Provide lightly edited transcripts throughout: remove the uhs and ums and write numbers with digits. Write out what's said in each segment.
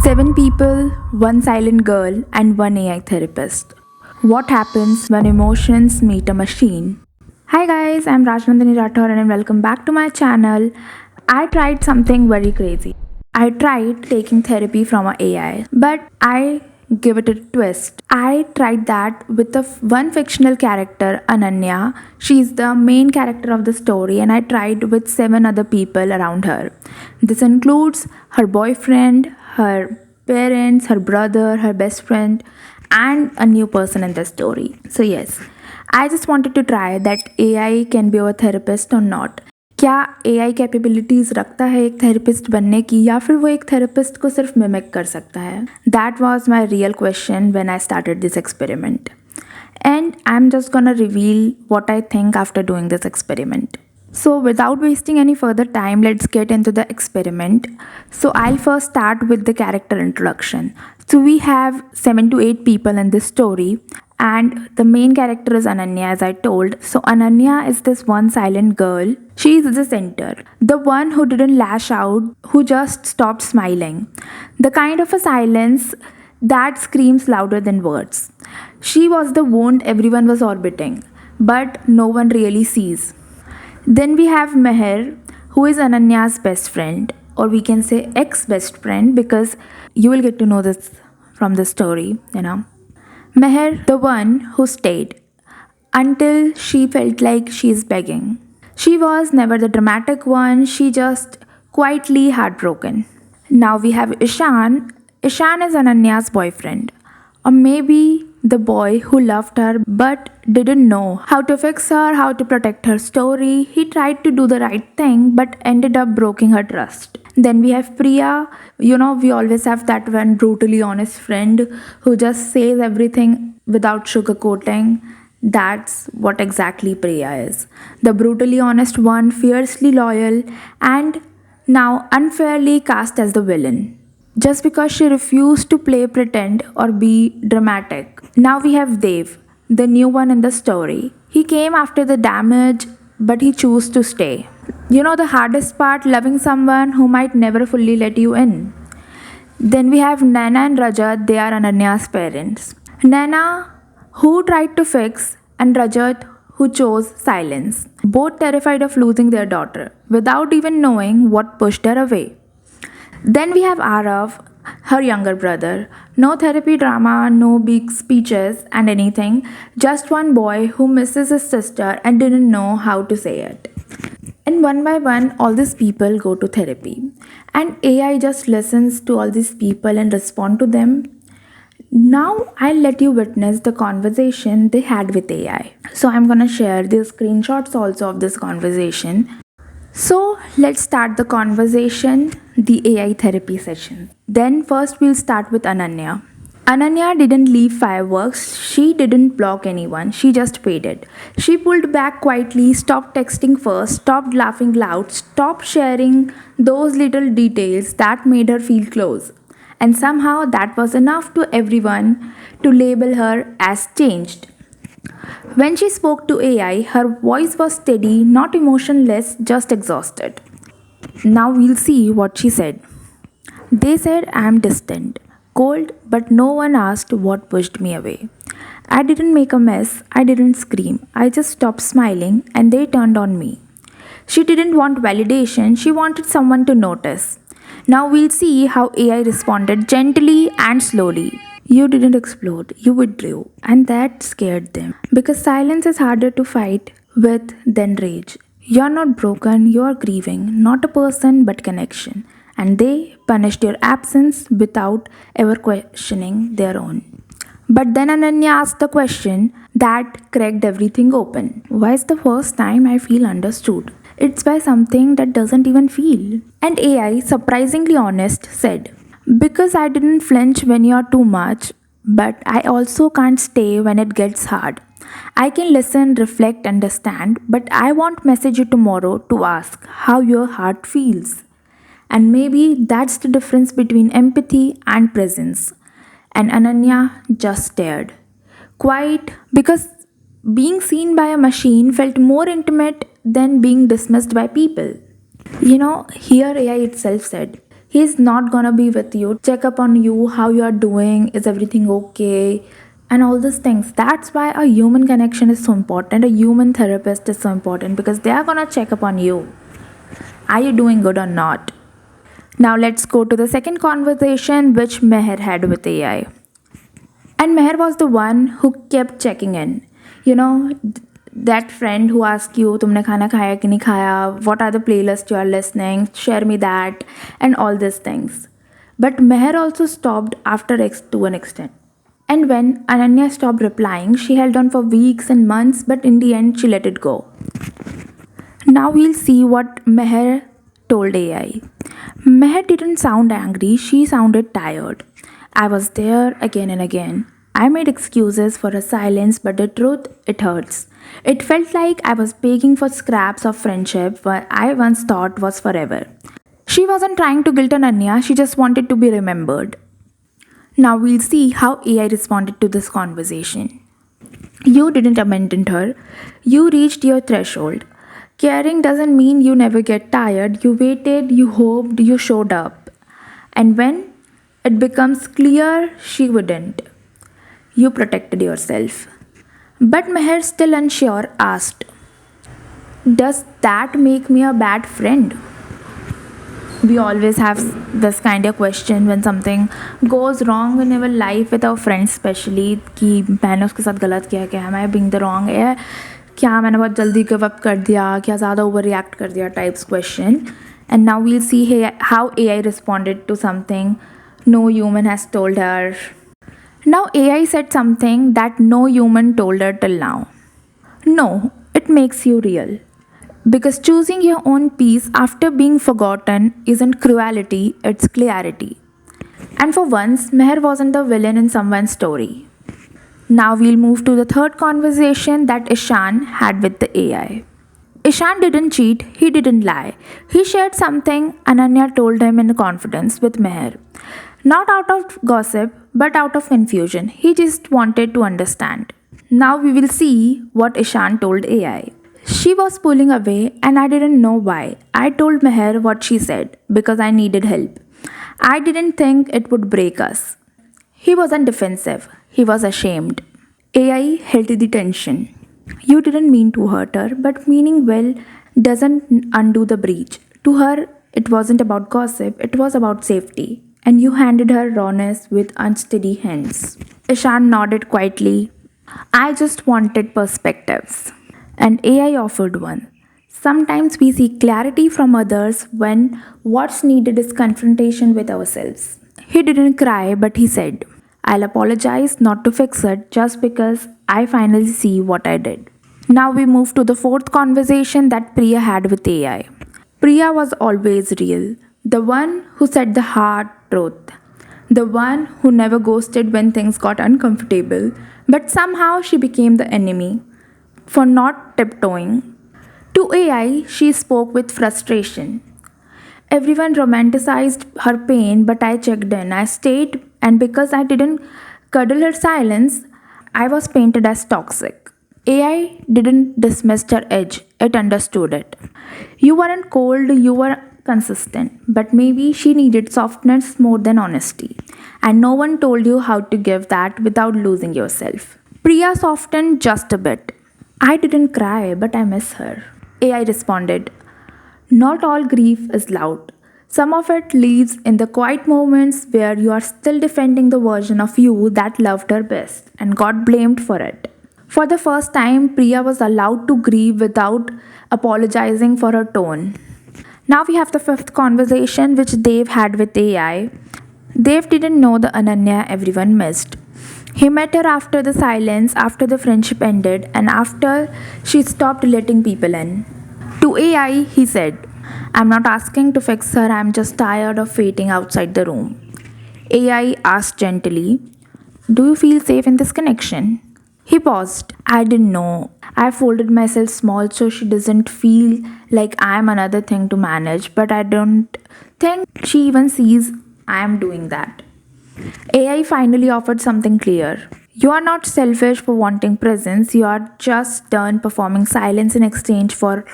Seven people, one silent girl, and one AI therapist. What happens when emotions meet a machine? Hi guys, I'm Rajnandaniscorner and welcome back to my channel. I tried something very crazy. I tried taking therapy from a AI, but I give it a twist. I tried that with the one fictional character, Ananya. She's the main character of the story, and I tried with seven other people around her. This includes her boyfriend, her parents, her brother, her best friend, and a new person in the story. So, yes, I just wanted to try that AI can be a therapist or not. क्या AI capabilities रखता है एक therapist बनने की या फिर वो एक थेरेपिस्ट को सिर्फ मिमिक कर सकता है? That was my real question when I started this experiment. And I'm just gonna reveal what I think after doing this experiment. So, without wasting any further time, let's get into the experiment. So, I'll first start with the character introduction. So, we have 7 to 8 people in this story, and the main character is Ananya, as I told. So, Ananya is this one silent girl. She is the center, the one who didn't lash out, who just stopped smiling. The kind of a silence that screams louder than words. She was the wound everyone was orbiting, but no one really sees. Then we have Meher, who is Ananya's best friend, or we can say ex-best friend, because you will get to know this from the story. Meher, the one who stayed until she felt like she is begging. She was never the dramatic one, she just quietly heartbroken. Now we have Ishan. Ishan is Ananya's boyfriend, or maybe the boy who loved her but didn't know how to fix her, how to protect her story. He tried to do the right thing but ended up breaking her trust. Then we have Priya. We always have that one brutally honest friend who just says everything without sugarcoating. That's what exactly Priya is. The brutally honest one, fiercely loyal, and now unfairly cast as the villain just because she refused to play pretend or be dramatic. Now we have Dev, the new one in the story. He came after the damage, but he chose to stay. The hardest part, loving someone who might never fully let you in. Then we have Nana and Rajat, they are Ananya's parents. Nana, who tried to fix, and Rajat, who chose silence. Both terrified of losing their daughter, without even knowing what pushed her away. Then we have Arav, her younger brother. No therapy drama, no big speeches and anything. Just one boy who misses his sister and didn't know how to say it. And one by one, all these people go to therapy. And AI just listens to all these people and respond to them. Now I'll let you witness the conversation they had with AI. So I'm gonna share the screenshots also of this conversation. So let's start the conversation, the AI therapy session. Then first we'll start with Ananya. Ananya didn't leave fireworks, she didn't block anyone, she just faded. She pulled back quietly, stopped texting first, stopped laughing loud, stopped sharing those little details that made her feel close. And somehow that was enough to everyone to label her as changed. When she spoke to AI, her voice was steady, not emotionless, just exhausted. Now we'll see what she said. They said I am distant, cold, but no one asked what pushed me away. I didn't make a mess, I didn't scream, I just stopped smiling and they turned on me. She didn't want validation, she wanted someone to notice. Now we'll see how AI responded gently and slowly. You didn't explode, you withdrew, and that scared them. Because silence is harder to fight with than rage. You're not broken, you're grieving, not a person but connection. And they punished your absence without ever questioning their own. But then Ananya asked the question that cracked everything open. Why is the first time I feel understood? It's by something that doesn't even feel. And AI, surprisingly honest, said, because I didn't flinch when you're too much, but I also can't stay when it gets hard. I can listen, reflect, understand, but I won't message you tomorrow to ask how your heart feels. And maybe that's the difference between empathy and presence. And Ananya just stared. Quiet, because being seen by a machine felt more intimate than being dismissed by people. Here AI itself said, He's not gonna be with you, check up on you, how you are doing, is everything okay, and all these things. That's why a human connection is so important. A human therapist is so important because they are gonna check up on you. Are you doing good or not? Now let's go to the second conversation which Meher had with AI. And Meher was the one who kept checking in. You know, that friend who asked you, तुमने खाना खाया कि नहीं खाया, what are the playlists you are listening, share me that, and all these things. But Meher also stopped to an extent. And when Ananya stopped replying, she held on for weeks and months, but in the end, she let it go. Now we'll see what Meher told AI. Meher didn't sound angry, she sounded tired. I was there again and again. I made excuses for her silence, but the truth, it hurts. It felt like I was begging for scraps of friendship what I once thought was forever. She wasn't trying to guilt Ananya, she just wanted to be remembered. Now we'll see how AI responded to this conversation. You didn't abandon her, you reached your threshold. Caring doesn't mean you never get tired. You waited, you hoped, you showed up. And when it becomes clear she wouldn't, you protected yourself. But Meher, still unsure, asked, does that make me a bad friend? We always have this kind of question when something goes wrong in our life with our friends, especially कि मैंने उसके साथ गलत किया क्या, am I being the wrong है, क्या मैंने बहुत जल्दी गिव अप कर दिया, क्या ज़्यादा ओवर रिएक्ट कर दिया, types question. And now we'll see how AI responded to something no human has told her. Now AI said something that no human told her till now. No, it makes you real. Because choosing your own peace after being forgotten isn't cruelty, it's clarity. And for once, Meher wasn't the villain in someone's story. Now we'll move to the third conversation that Ishan had with the AI. Ishan didn't cheat, he didn't lie. He shared something Ananya told him in confidence with Meher. Not out of gossip, but out of confusion. He just wanted to understand. Now we will see what Ishan told AI. She was pulling away and I didn't know why. I told Meher what she said because I needed help. I didn't think it would break us. He wasn't defensive, he was ashamed. AI held the tension. You didn't mean to hurt her, but meaning well doesn't undo the breach. To her, it wasn't about gossip, it was about safety. And you handed her rawness with unsteady hands. Ishan nodded quietly. I just wanted perspectives. And AI offered one. Sometimes we seek clarity from others when what's needed is confrontation with ourselves. He didn't cry, but he said, I'll apologize not to fix it just because I finally see what I did. Now we move to the fourth conversation that Priya had with AI. Priya was always real, the one who said the hard truth, the one who never ghosted when things got uncomfortable, but somehow she became the enemy for not tiptoeing. To AI, she spoke with frustration. Everyone romanticized her pain, but I checked in. I stayed, and because I didn't cuddle her silence, I was painted as toxic. AI didn't dismiss her edge, it understood it. You weren't cold, you were consistent, but maybe she needed softness more than honesty. And no one told you how to give that without losing yourself. Priya softened just a bit. I didn't cry, but I miss her. AI responded, not all grief is loud. Some of it lives in the quiet moments where you are still defending the version of you that loved her best and got blamed for it. For the first time, Priya was allowed to grieve without apologizing for her tone. Now we have the fifth conversation which Dev had with AI. Dev didn't know the Ananya everyone missed. He met her after the silence, after the friendship ended, and after she stopped letting people in. To AI, he said, I'm not asking to fix her, I'm just tired of waiting outside the room. AI asked gently, do you feel safe in this connection? He paused. I didn't know. I folded myself small so she doesn't feel like I'm another thing to manage, but I don't think she even sees I am doing that. AI finally offered something clear. You are not selfish for wanting presence, you are just done performing silence in exchange for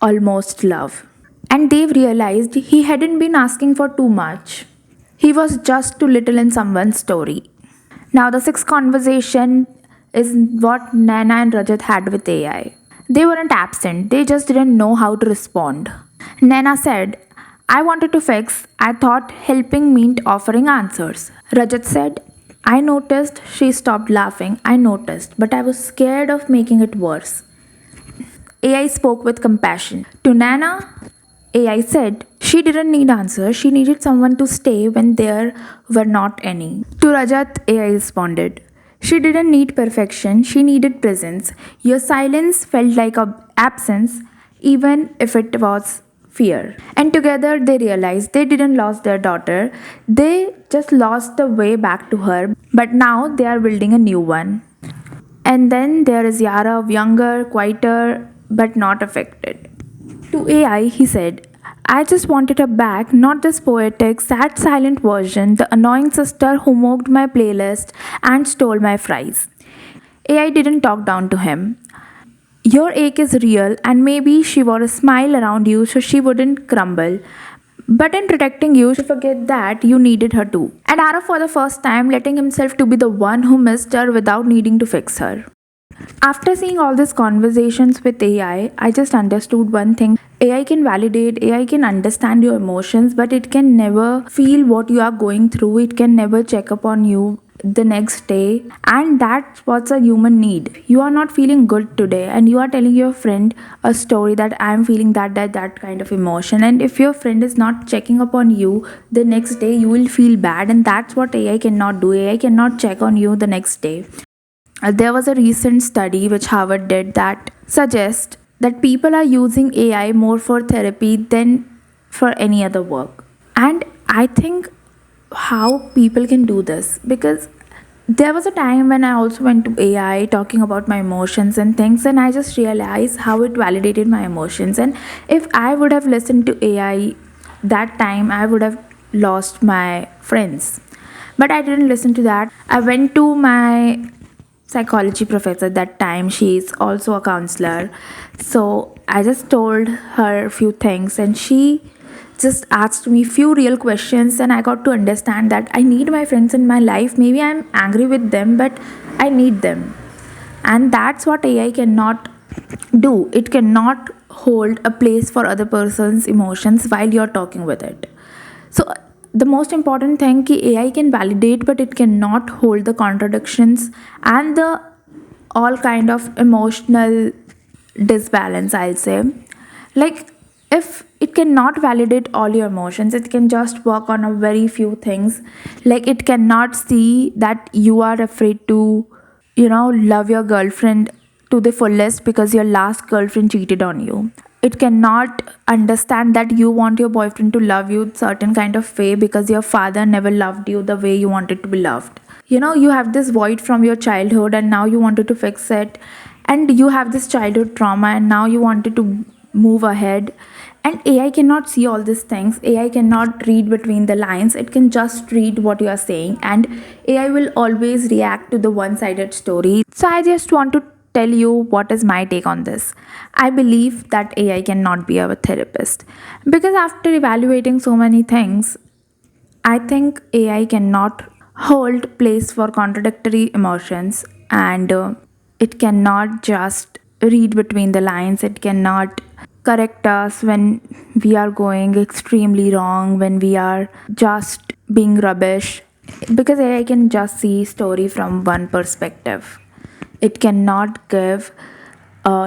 almost love. And Dave realized he hadn't been asking for too much. He was just too little in someone's story. Now, the sixth conversation is what Nana and Rajat had with AI. They weren't absent, they just didn't know how to respond. Nana said, I wanted to fix, I thought helping meant offering answers. Rajat said, I noticed she stopped laughing. I noticed, but I was scared of making it worse. AI spoke with compassion. To Nana, AI said she didn't need answers, she needed someone to stay when there were not any. To Rajat, AI responded. She didn't need perfection, she needed presence. Your silence felt like a absence, even if it was fear. And together they realized they didn't lose their daughter, they just lost the way back to her. But now they are building a new one. And then there is Yara, younger, quieter, but not affected. To AI, he said, I just wanted her back, not this poetic, sad, silent version, the annoying sister who mocked my playlist and stole my fries. AI didn't talk down to him. Your ache is real, and maybe she wore a smile around you so she wouldn't crumble. But in protecting you, she forget that you needed her too. And Ara, for the first time, letting himself to be the one who missed her without needing to fix her. After seeing all these conversations with I just understood one thing. AI can validate, AI can understand your emotions, but it can never feel what you are going through. It can never check up on you the next day. And that's what's a human need. You are not feeling good today and you are telling your friend a story that I am feeling that kind of emotion. And if your friend is not checking up on you the next day, you will feel bad. And that's what AI cannot do. AI cannot check on you the next day. There was a recent study which Harvard did that suggests that people are using AI more for therapy than for any other work. And I think how people can do this, because there was a time when I also went to AI talking about my emotions and things, and I just realized how it validated my emotions. And if I would have listened to AI that time, I would have lost my friends. But I didn't listen to that. I went to my psychology professor that time. She is also a counselor, so I just told her a few things and she just asked me few real questions, and I got to understand that I need my friends in my life. Maybe I'm angry with them, but I need them. And that's what AI cannot do. It cannot hold a place for other person's emotions while you're talking with it. So the most important thing ki AI can validate, but it cannot hold the contradictions and the all kind of emotional disbalance, I'll say. Like, if it cannot validate all your emotions, it can just work on a very few things. Like, it cannot see that you are afraid to, love your girlfriend to the fullest because your last girlfriend cheated on you. It cannot understand that you want your boyfriend to love you certain kind of way because your father never loved you the way you wanted to be loved. You have this void from your childhood and now you wanted to fix it, and you have this childhood trauma and now you wanted to move ahead. And AI cannot see all these things. AI cannot read between the lines. It can just read what you are saying, and AI will always react to the one sided story. So I just want to tell you what is my take on this. I believe that AI cannot be our therapist because after evaluating so many things, I think AI cannot hold place for contradictory emotions, and it cannot just read between the lines. It cannot correct us when we are going extremely wrong, when we are just being rubbish, because AI can just see story from one perspective. It cannot give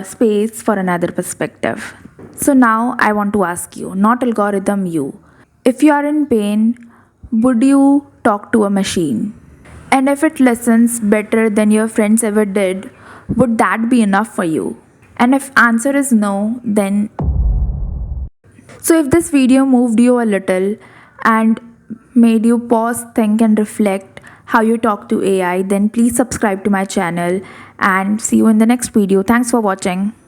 space for another perspective. So now I want to ask you, not algorithm, you. If you are in pain, would you talk to a machine? And if it listens better than your friends ever did, would that be enough for you? And if answer is no, then so if this video moved you a little and made you pause, think and reflect how you talk to AI, then please subscribe to my channel and see you in the next video. Thanks for watching.